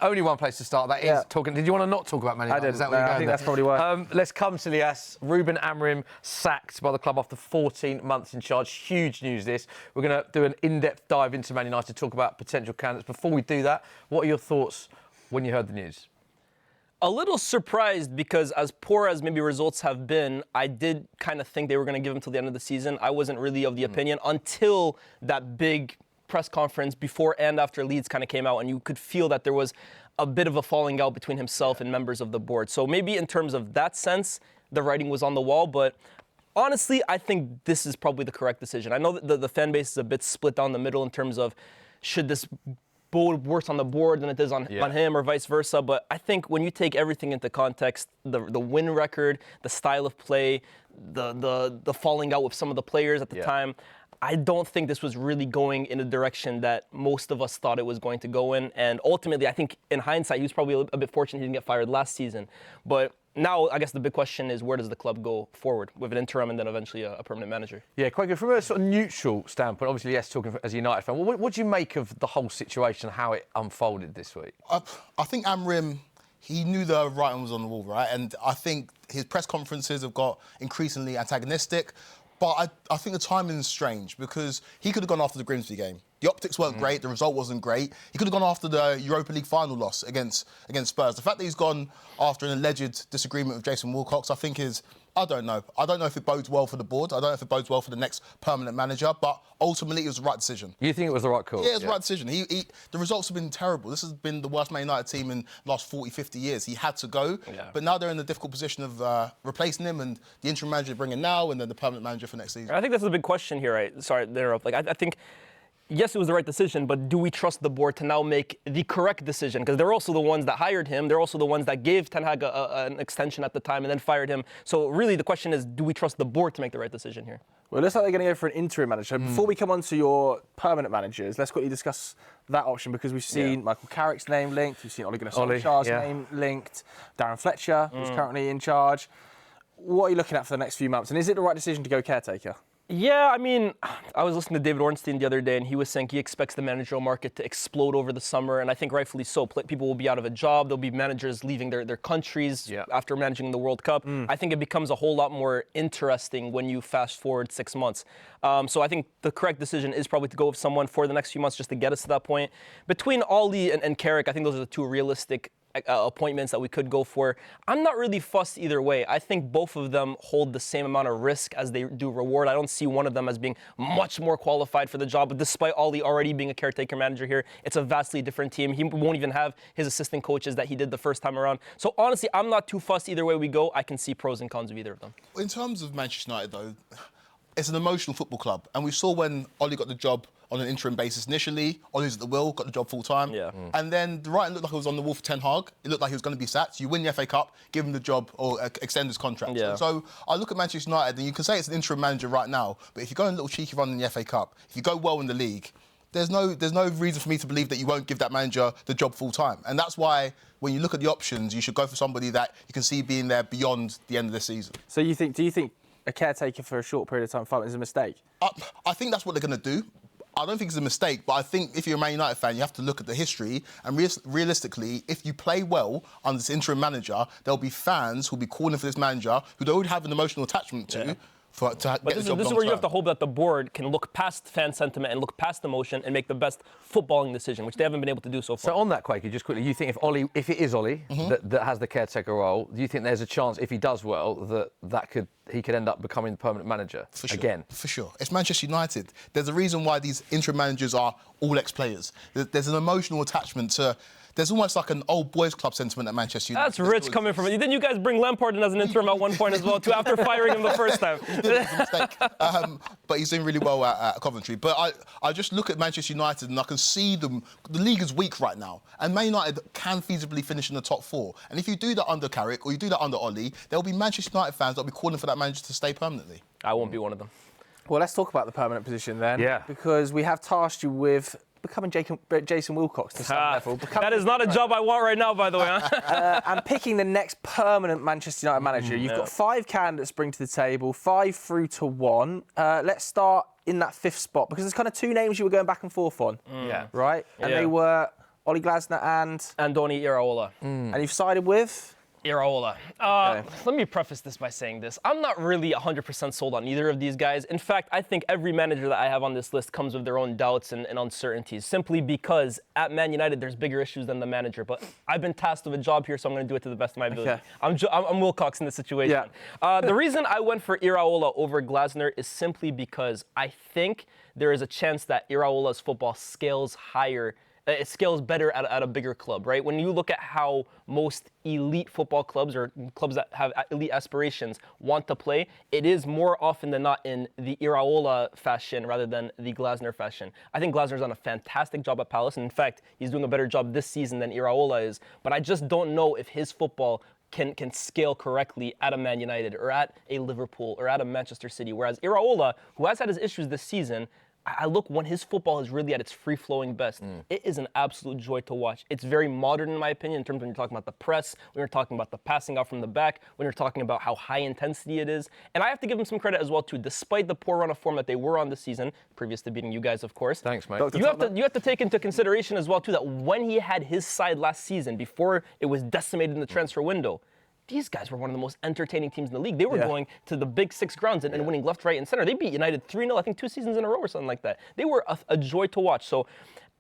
Only one place to start. That is talking. Did you want to not talk about Man United? I did. Is that where I think that's probably why. Let's come to Lyes. Ruben Amorim sacked by the club after 14 months in charge. Huge news, this. We're going to do an in-depth dive into Man United to talk about potential candidates. Before we do that, what are your thoughts when you heard the news? A little surprised because as poor as maybe results have been, I did kind of think they were going to give him till the end of the season. I wasn't really of the opinion until that big press conference before and after Leeds kind of came out, and you could feel that there was a bit of a falling out between himself and members of the board. So maybe in terms of that sense, the writing was on the wall, but honestly, I think this is probably the correct decision. I know that the fan base is a bit split down the middle in terms of should this worse on the board than it is on him or vice versa. But I think when you take everything into context, the win record, the style of play, the falling out with some of the players at the time, I don't think this was really going in a direction that most of us thought it was going to go in. And ultimately, I think in hindsight, he was probably a bit fortunate he didn't get fired last season. But now, I guess the big question is, where does the club go forward with an interim and then eventually a permanent manager? Yeah, Kweku, from a sort of neutral standpoint, obviously, yes, talking as a United fan, what do you make of the whole situation, how it unfolded this week? I think Amorim, he knew the writing was on the wall, right? And I think his press conferences have got increasingly antagonistic. But I think the timing is strange because he could have gone after the Grimsby game. The optics weren't great, the result wasn't great. He could have gone after the Europa League final loss against Spurs. The fact that he's gone after an alleged disagreement with Jason Wilcox, I think is, I don't know. I don't know if it bodes well for the board. I don't know if it bodes well for the next permanent manager, but ultimately it was the right decision. You think it was the right call? Yeah, it was the right decision. The results have been terrible. This has been the worst Man United team in the last 40, 50 years. He had to go, but now they're in the difficult position of replacing him and the interim manager bringing now and then the permanent manager for next season. I think that's the big question here, right? Sorry, I think yes, it was the right decision, but do we trust the board to now make the correct decision? Because they're also the ones that hired him. They're also the ones that gave Ten Hag an extension at the time and then fired him. So really the question is, do we trust the board to make the right decision here? Well, it looks like they're going to go for an interim manager. Before we come on to your permanent managers, let's quickly discuss that option because we've seen Michael Carrick's name linked, we've seen Ole Gunnar Solskjaer's name linked, Darren Fletcher, who's currently in charge. What are you looking at for the next few months? And is it the right decision to go caretaker? Yeah, I mean, I was listening to David Ornstein the other day, and he was saying he expects the managerial market to explode over the summer, and I think rightfully so. People will be out of a job. There'll be managers leaving their countries after managing the World Cup. I think it becomes a whole lot more interesting when you fast forward 6 months. So I think the correct decision is probably to go with someone for the next few months just to get us to that point. Between Ole and Carrick, I think those are the two realistic appointments that we could go for. I'm not really fussed either way. I think both of them hold the same amount of risk as they do reward. I don't see one of them as being much more qualified for the job, but despite Ole already being a caretaker manager here, it's a vastly different team. He won't even have his assistant coaches that he did the first time around. So honestly, I'm not too fussed either way we go. I can see pros and cons of either of them. In terms of Manchester United, though, it's an emotional football club. And we saw when Ole got the job on an interim basis initially, Ole's at the wheel, got the job full-time. And then the writing looked like it was on the wall for Ten Hag. It looked like he was going to be sacked. You win the FA Cup, give him the job or extend his contract. So I look at Manchester United and you can say it's an interim manager right now, but if you go on a little cheeky run in the FA Cup, if you go well in the league, there's no reason for me to believe that you won't give that manager the job full-time. And that's why when you look at the options, you should go for somebody that you can see being there beyond the end of the season. So do you think a caretaker for a short period of time is a mistake? I think that's what they're going to do. I don't think it's a mistake, but I think if you're a Man United fan, you have to look at the history. And realistically, if you play well under this interim manager, there'll be fans who'll be calling for this manager who they already have an emotional attachment to. But this is where you have to hope that the board can look past fan sentiment and look past emotion and make the best footballing decision, which they haven't been able to do so far. So on that, Kweku, just quickly, you think if it is Ole that has the caretaker role, do you think there's a chance if he does well he could end up becoming the permanent manager again? For sure. It's Manchester United. There's a reason why these interim managers are all ex-players. There's an emotional attachment to. There's almost like an old boys club sentiment at Manchester United. That's rich coming from it. Didn't you guys bring Lampard in as an interim at one point as well, too, after firing him the first time? He did, it was a mistake. But he's doing really well at Coventry. But I just look at Manchester United and I can see them. The league is weak right now. And Man United can feasibly finish in the top four. And if you do that under Carrick or you do that under Ole, there'll be Manchester United fans that'll be calling for that manager to stay permanently. I won't be one of them. Well, let's talk about the permanent position then. Yeah. Because we have tasked you with becoming Jason Wilcox to some level. That is not a job I want right now, by the way. And picking the next permanent Manchester United manager. You've got 5 candidates bring to the table, 5 through to 1. Let's start in that 5th spot because there's kind of 2 names you were going back and forth on. Right? And they were Oli Glasner and Andoni Iraola. And you've sided with Iraola. Okay. Let me preface this by saying this. I'm not really 100% sold on either of these guys. In fact, I think every manager that I have on this list comes with their own doubts and uncertainties, simply because at Man United, there's bigger issues than the manager. But I've been tasked with a job here, so I'm going to do it to the best of my ability. Okay. I'm Wilcox in this situation. Yeah. The reason I went for Iraola over Glasner is simply because I think there is a chance that Iraola's football scales higher. It scales better at a bigger club, right? When you look at how most elite football clubs or clubs that have elite aspirations want to play, it is more often than not in the Iraola fashion rather than the Glasner fashion. I think Glasner's done a fantastic job at Palace, and in fact, he's doing a better job this season than Iraola is. But I just don't know if his football can scale correctly at a Man United or at a Liverpool or at a Manchester City. Whereas Iraola, who has had his issues this season, I look when his football is really at its free-flowing best. It is an absolute joy to watch. It's very modern, in my opinion, in terms of when you're talking about the press, when you're talking about the passing out from the back, when you're talking about how high intensity it is. And I have to give him some credit as well, too. Despite the poor run of form that they were on this season, previous to beating you guys, of course. Thanks, mate. You have to take into consideration as well, too, that when he had his side last season, before it was decimated in the transfer window, these guys were one of the most entertaining teams in the league. They were going to the big six grounds and winning left, right, and center. They beat United 3-0, I think 2 seasons in a row or something like that. They were a joy to watch. So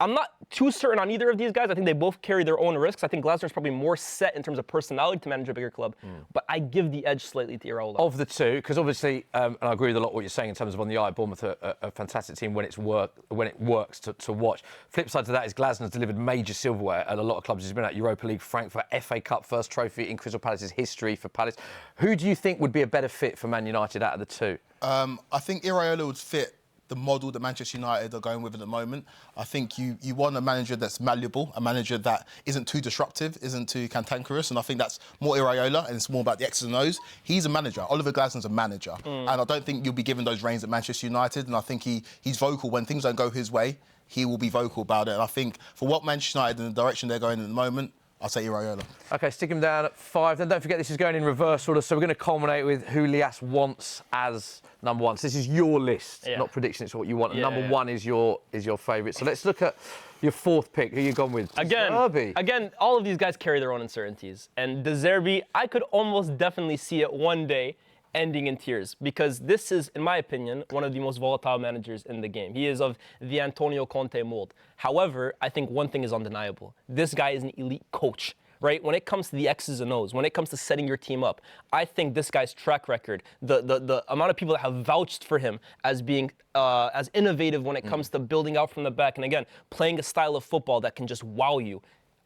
I'm not too certain on either of these guys. I think they both carry their own risks. I think Glasner's probably more set in terms of personality to manage a bigger club, but I give the edge slightly to Iraola. Of the two, because obviously, and I agree with a lot of what you're saying in terms of on the eye, Bournemouth are a fantastic team when it works to watch. Flip side to that is Glasner's delivered major silverware at a lot of clubs. He's been at Europa League, Frankfurt, FA Cup, first trophy in Crystal Palace's history for Palace. Who do you think would be a better fit for Man United out of the two? I think Iraola would fit the model that Manchester United are going with at the moment. I think you want a manager that's malleable, a manager that isn't too disruptive, isn't too cantankerous, and I think that's more Iraola, and it's more about the X's and O's. He's a manager. Oliver Glasner's a manager, and I don't think you'll be given those reins at Manchester United, and I think he's vocal. When things don't go his way, he will be vocal about it, and I think for what Manchester United and the direction they're going in at the moment, I'll say Iraola. OK, stick him down at 5. Then don't forget this is going in reverse order, so we're going to culminate with who Lyes wants as number 1. So this is your list, not prediction. It's what you want. And number 1 is your favourite. So let's look at your 4th pick. Who you gone with? Zerbi. Again, all of these guys carry their own uncertainties. And the Zerbi, I could almost definitely see it one day ending in tears, because this is, in my opinion, one of the most volatile managers in the game. He is of the Antonio Conte mold. However, I think one thing is undeniable. This guy is an elite coach, right? When it comes to the X's and O's, when it comes to setting your team up, I think this guy's track record, the amount of people that have vouched for him as being as innovative when it comes to building out from the back, and again, playing a style of football that can just wow you,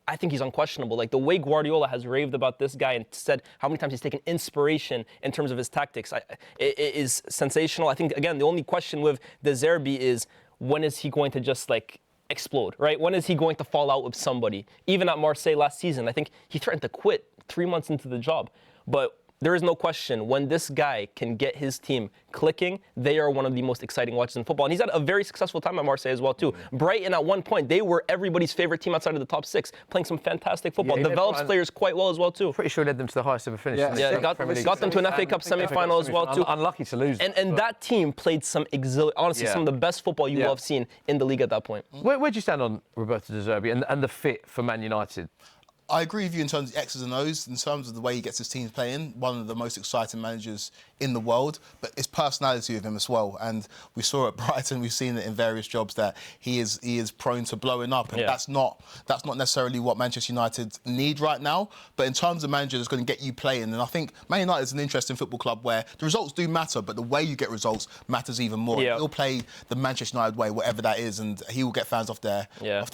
I think he's unquestionable. Like the way Guardiola has raved about this guy and said how many times he's taken inspiration in terms of his tactics, it is sensational. I think, again, the only question with De Zerbi is when is he going to just explode, right? When is he going to fall out with somebody? Even at Marseille last season, I think he threatened to quit 3 months into the job. But there is no question, when this guy can get his team clicking, they are one of the most exciting watches in football. And he's had a very successful time at Marseille as well, too. Brighton, at one point, they were everybody's favorite team outside of the top 6, playing some fantastic football. Develops players quite well as well, too. Pretty sure led them to the highest ever finish. Got them to an FA Cup semi-final as well, too. Unlucky to lose. And that team played some honestly, some of the best football you will have seen in the league at that point. Where do you stand on Roberto De Zerbi and the fit for Man United? I agree with you in terms of X's and O's, in terms of the way he gets his teams playing, one of the most exciting managers in the world, but it's personality with him as well. And we saw at Brighton, we've seen it in various jobs that he is prone to blowing up, and that's not necessarily what Manchester United need right now. But in terms of manager that's going to get you playing, and I think Man United is an interesting football club where the results do matter, but the way you get results matters even more. Yeah. He'll play the Manchester United way, whatever that is, and he will get fans off their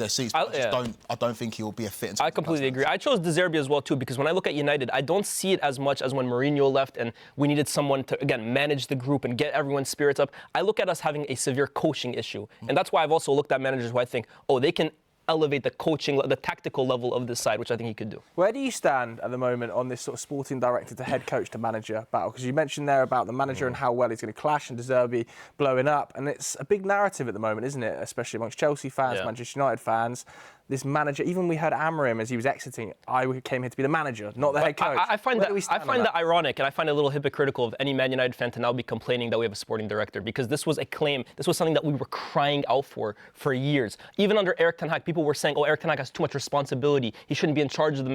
seats. But I don't think he will be a fit. I completely agree. I chose De Zerbi as well, too, because when I look at United, I don't see it as much as when Mourinho left and we needed someone to, again, manage the group and get everyone's spirits up. I look at us having a severe coaching issue. And that's why I've also looked at managers who I think, they can elevate the coaching, the tactical level of this side, which I think he could do. Where do you stand at the moment on this sort of sporting director to head coach to manager battle? Because you mentioned there about the manager and how well he's going to clash and De Zerbi blowing up. And it's a big narrative at the moment, isn't it? Especially amongst Chelsea fans, Manchester United fans. this manager, even we heard Amorim as he was exiting, I came here to be the manager, not the head coach. I find that ironic, and I find it a little hypocritical of any Man United fan to now be complaining that we have a sporting director, because this was a claim, this was something that we were crying out for years. Even under Erik ten Hag, people were saying, oh, Erik ten Hag has too much responsibility. He shouldn't be in charge of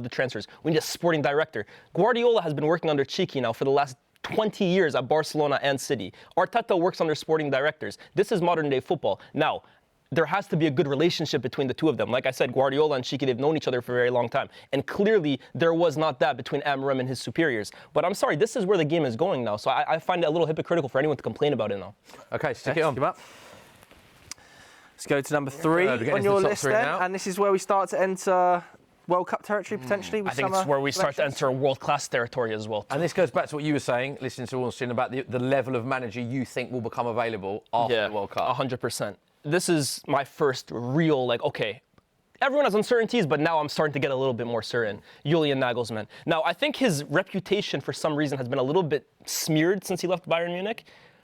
the transfers. We need a sporting director. Guardiola has been working under Cheeky now for the last 20 years at Barcelona and City. Arteta works under sporting directors. This is modern day football. Now, there has to be a good relationship between the two of them. Like I said, Guardiola and Cheeky, they've known each other for a very long time. And clearly, there was not that between Amorim and his superiors. But I'm sorry, this is where the game is going now. So I find it a little hypocritical for anyone to complain about it now. Okay, stick it on. Let's go to number 3 on your list then. Now. And this is where we start to enter World Cup territory, potentially. I think it's where we start to enter world-class territory as well. And this goes back to what you were saying, listening to Ornstein, about the level of manager you think will become available after the World Cup. 100%. This is my first real, okay, everyone has uncertainties, but now I'm starting to get a little bit more certain. Julian Nagelsmann. Now, I think his reputation for some reason has been a little bit smeared since he left Bayern Munich.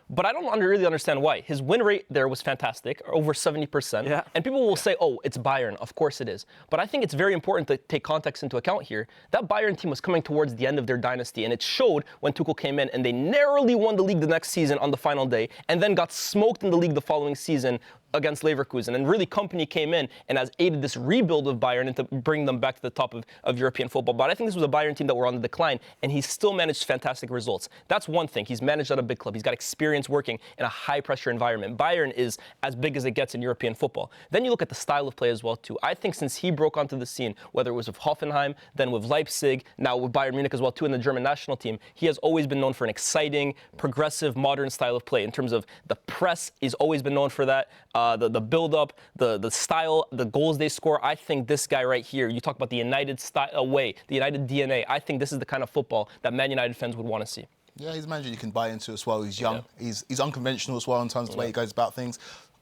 But I don't really understand why. His win rate there was fantastic, over 70%. Yeah. And people will say, oh, it's Bayern. Of course it is. But I think it's very important to take context into account here. That Bayern team was coming towards the end of their dynasty, and it showed when Tuchel came in, and they narrowly won the league the next season on the final day, and then got smoked in the league the following season against Leverkusen. And really, Kompany came in and has aided this rebuild of Bayern and to bring them back to the top of European football. But I think this was a Bayern team that were on the decline, and he still managed fantastic results. That's one thing. He's managed at a big club. He's got experience working in a high-pressure environment. Bayern is as big as it gets in European football. Then you look at the style of play as well, too. I think since he broke onto the scene, whether it was with Hoffenheim, then with Leipzig, now with Bayern Munich as well, too, in the German national team, he has always been known for an exciting, progressive, modern style of play. In terms of the press, he's always been known for that. The build-up, the style, the goals they score. I think this guy right here, you talk about the United style way, the United DNA, I think this is the kind of football that Man United fans would want to see. Yeah, he's a manager you can buy into as well. He's young. Yeah. He's unconventional as well in terms of the way he goes about things.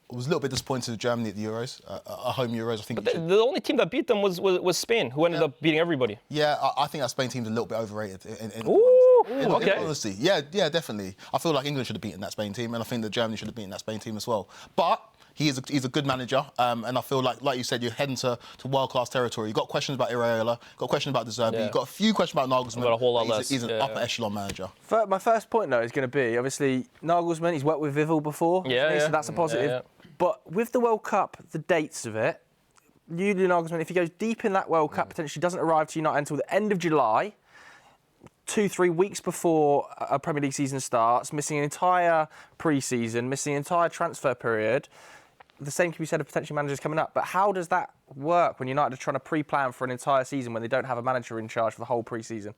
I was a little bit disappointed with Germany at the Euros, home Euros. I think. But the only team that beat them was Spain, who ended up beating everybody. Yeah, I think that Spain team's a little bit overrated. In honesty. Yeah, definitely. I feel like England should have beaten that Spain team, and I think that Germany should have beaten that Spain team as well. But he's a good manager, and I feel like you said, you're heading to world-class territory. You've got questions about Iraola, got questions about Zerbi, you've got a few questions about Nagelsmann. Got a whole lot less. He's an upper echelon manager. My first point, though, is going to be, obviously, Nagelsmann, he's worked with Vivel before, so that's a positive. Yeah. But with the World Cup, the dates of it, Julian Nagelsmann, if he goes deep in that World Cup, potentially doesn't arrive to United until the end of July, 2-3 weeks before a Premier League season starts, missing an entire pre-season, missing an entire transfer period. The same can be said of potential managers coming up. But how does that work when United are trying to pre-plan for an entire season when they don't have a manager in charge for the whole pre-season?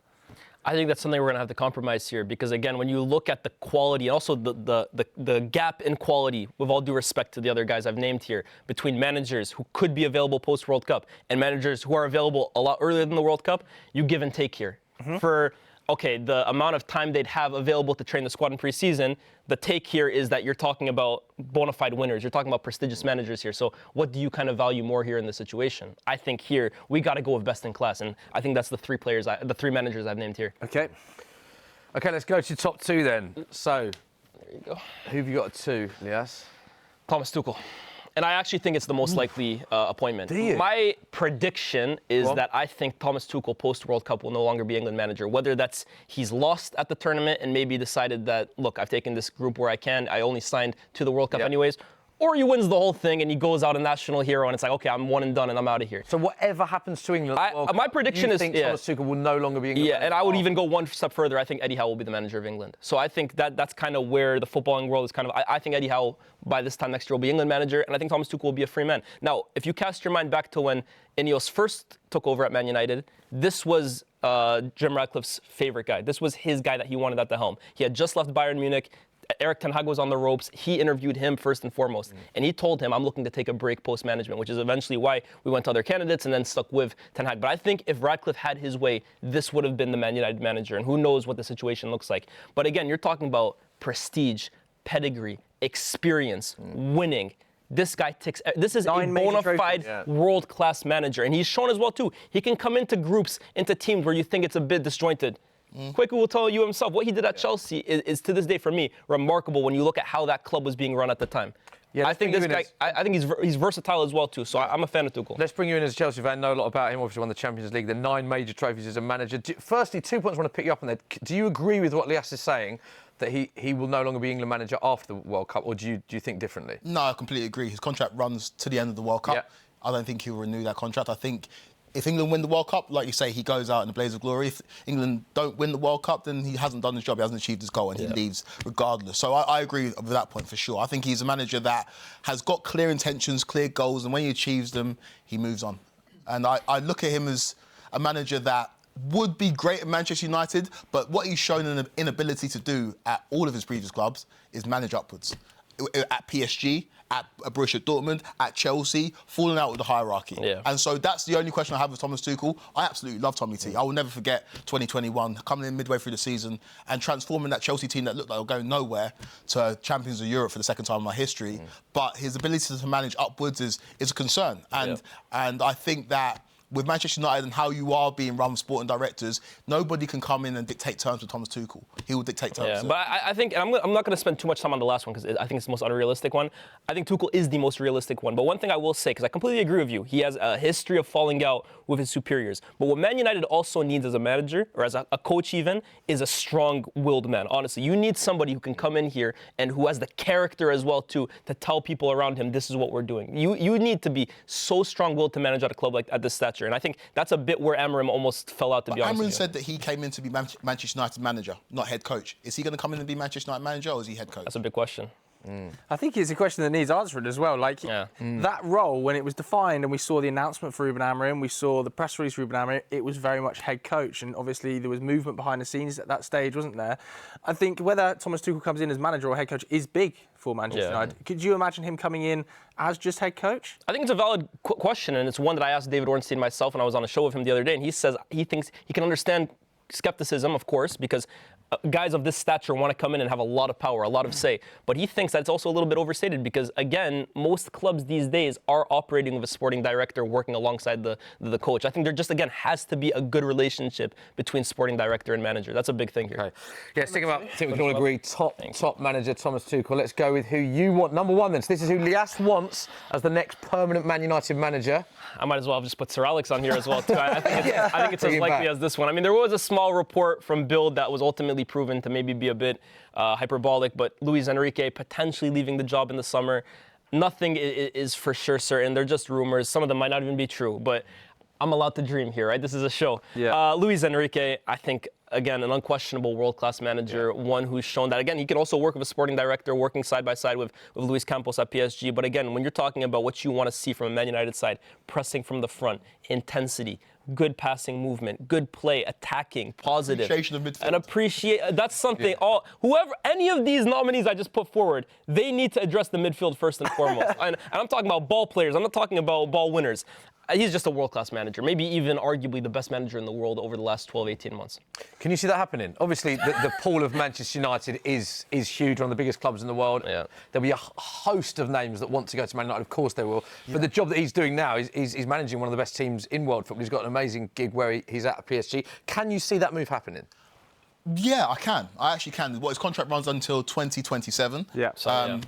I think that's something we're going to have to compromise here, because, again, when you look at the quality, and also the gap in quality, with all due respect to the other guys I've named here, between managers who could be available post-World Cup and managers who are available a lot earlier than the World Cup, you give and take here. Mm-hmm. The amount of time they'd have available to train the squad in pre-season, the take here is that you're talking about bona fide winners. You're talking about prestigious managers here. So what do you kind of value more here in this situation? I think here, we got to go with best in class. And I think that's the three managers I've named here. Okay, let's go to top 2 then. So, there you go. Who have you got at 2, Lyes? Thomas Tuchel. And I actually think it's the most likely appointment. Do you? My prediction is that I think Thomas Tuchel post-World Cup will no longer be England manager. Whether that's he's lost at the tournament and maybe decided that, look, I've taken this group where I only signed to the World Cup anyways. Or he wins the whole thing and he goes out a national hero and it's like, okay, I'm one and done and I'm out of here. So whatever happens to England, my prediction is Thomas Tuchel will no longer be England manager? And I would even go one step further. I think Eddie Howe will be the manager of England. So I think that's kind of where the footballing world is kind of. I think Eddie Howe by this time next year will be England manager, and I think Thomas Tuchel will be a free man. Now, if you cast your mind back to when Ineos first took over at Man United, this was Jim Ratcliffe's favorite guy. This was his guy that he wanted at the helm. He had just left Bayern Munich. Erik ten Hag was on the ropes. He interviewed him first and foremost. And he told him, I'm looking to take a break post-management, which is eventually why we went to other candidates and then stuck with ten Hag. But I think if Ratcliffe had his way, this would have been the Man United manager. And who knows what the situation looks like. But again, you're talking about prestige, pedigree, experience, winning. This guy ticks. This is a bona fide world-class manager. And he's shown as well, too. He can come into groups, into teams where you think it's a bit disjointed. Kweku will tell you himself, what he did at Chelsea is to this day, for me, remarkable when you look at how that club was being run at the time. Yeah, I think this guy. I think he's versatile as well too. So I'm a fan of Tuchel. Let's bring you in as a Chelsea fan. Know a lot about him. Obviously won the Champions League, the 9 major trophies as a manager. Firstly, 2 points I want to pick you up on there. Do you agree with what Lyes is saying, that he will no longer be England manager after the World Cup, or do you think differently? No, I completely agree. His contract runs to the end of the World Cup. Yeah. I don't think he'll renew that contract. I think if England win the World Cup, like you say, he goes out in a blaze of glory. If England don't win the World Cup, then he hasn't done his job. He hasn't achieved his goal, and he leaves regardless. So I agree with that point for sure. I think he's a manager that has got clear intentions, clear goals, and when he achieves them, he moves on. And I look at him as a manager that would be great at Manchester United, but what he's shown an inability to do at all of his previous clubs is manage upwards. At PSG, at Borussia Dortmund, at Chelsea, falling out with the hierarchy. Yeah. And so that's the only question I have with Thomas Tuchel. I absolutely love Tommy T. I will never forget 2021, coming in midway through the season and transforming that Chelsea team that looked like they were going nowhere to champions of Europe for the second time in my history. But his ability to manage upwards is a concern. And I think that with Manchester United and how you are being run sporting directors, nobody can come in and dictate terms with Thomas Tuchel. He will dictate terms. Yeah, but I think, and I'm not going to spend too much time on the last one because I think it's the most unrealistic one. I think Tuchel is the most realistic one. But one thing I will say, because I completely agree with you, he has a history of falling out with his superiors. But what Man United also needs as a manager, or as a coach even, is a strong-willed man. Honestly, you need somebody who can come in here and who has the character as well to tell people around him, this is what we're doing. You need to be so strong-willed to manage at a club like at this stature. And I think that's a bit where Amorim almost fell out, to be honest with you. Amorim said that he came in to be Manchester United manager, not head coach. Is he going to come in and be Manchester United manager, or is he head coach? That's a big question. I think it's a question that needs answering as well. Like, that role, when it was defined and we saw the announcement for Ruben Amorim, we saw the press release for Ruben Amorim, it was very much head coach. And obviously there was movement behind the scenes at that stage, wasn't there? I think whether Thomas Tuchel comes in as manager or head coach is big for Manchester United. Could you imagine him coming in as just head coach? I think it's a valid question, and it's one that I asked David Ornstein myself when I was on a show with him the other day, and he says he thinks he can understand skepticism, of course, because guys of this stature want to come in and have a lot of power, a lot of say. But he thinks that it's also a little bit overstated because, again, most clubs these days are operating with a sporting director working alongside the coach. I think there just, again, has to be a good relationship between sporting director and manager. That's a big thing here. Okay. Yeah, think we can all agree, top manager Thomas Tuchel. Let's go with who you want. Number one, then. So this is who Lyes wants as the next permanent Man United manager. I might as well have just put Sir Alex on here as well, too. I think it's as likely as this one. I mean, there was a small report from Bild that was ultimately proven to maybe be a bit hyperbolic, but Luis Enrique potentially leaving the job in the summer. Nothing is for sure certain. They're just rumors. Some of them might not even be true, but I'm allowed to dream here, right? This is a show. Yeah. Luis Enrique, I think, again, an unquestionable world-class manager, one who's shown that, again, he can also work with a sporting director, working side by side with Luis Campos at PSG. But again, when you're talking about what you want to see from a Man United side, pressing from the front, intensity, good passing movement, good play, attacking, positive. Appreciation of midfield. And that's something, any of these nominees I just put forward, they need to address the midfield first and foremost. and I'm talking about ball players, I'm not talking about ball winners. He's just a world-class manager, maybe even arguably the best manager in the world over the last 12, 18 months. Can you see that happening? Obviously, the pool of Manchester United is huge, one of the biggest clubs in the world. Yeah. There'll be a host of names that want to go to Man United, of course there will. Yeah. But the job that he's doing now is he's managing one of the best teams in world football. He's got an amazing gig where he's at PSG. Can you see that move happening? Yeah, I can. I actually can. His contract runs until 2027. Yeah.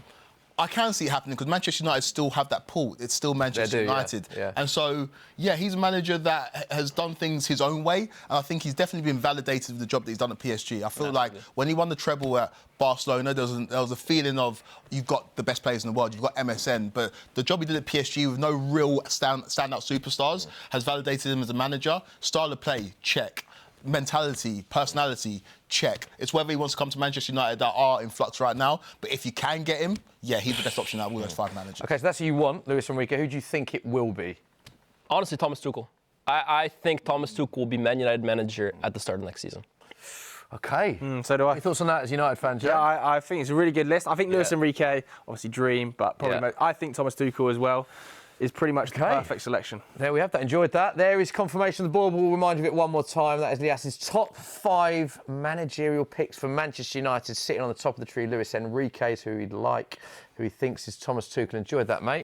I can see it happening because Manchester United still have that pull. It's still Manchester United. Yeah. And so, he's a manager that has done things his own way. And I think he's definitely been validated with the job that he's done at PSG. I feel like when he won the treble at Barcelona, there was a feeling of you've got the best players in the world. You've got MSN. But the job he did at PSG with no real standout superstars has validated him as a manager. Style of play, check. Mentality, personality, check. It's whether he wants to come to Manchester United that are in flux right now. But if you can get him, he's the best option out of all those 5 managers. OK, so that's who you want, Luis Enrique. Who do you think it will be? Honestly, Thomas Tuchel. I think Thomas Tuchel will be Man United manager at the start of next season. OK. So do I. Any thoughts on that as United fans? Yeah, I think it's a really good list. I think Luis Enrique, obviously dream, but probably I think Thomas Tuchel as well is pretty much the perfect selection. There we have that. Enjoyed that. There is confirmation. The board will remind you of it one more time. That is Lyes' top 5 managerial picks for Manchester United. Sitting on the top of the tree, Luis Enrique, who he'd like, who he thinks is Thomas Tuchel. Enjoyed that, mate.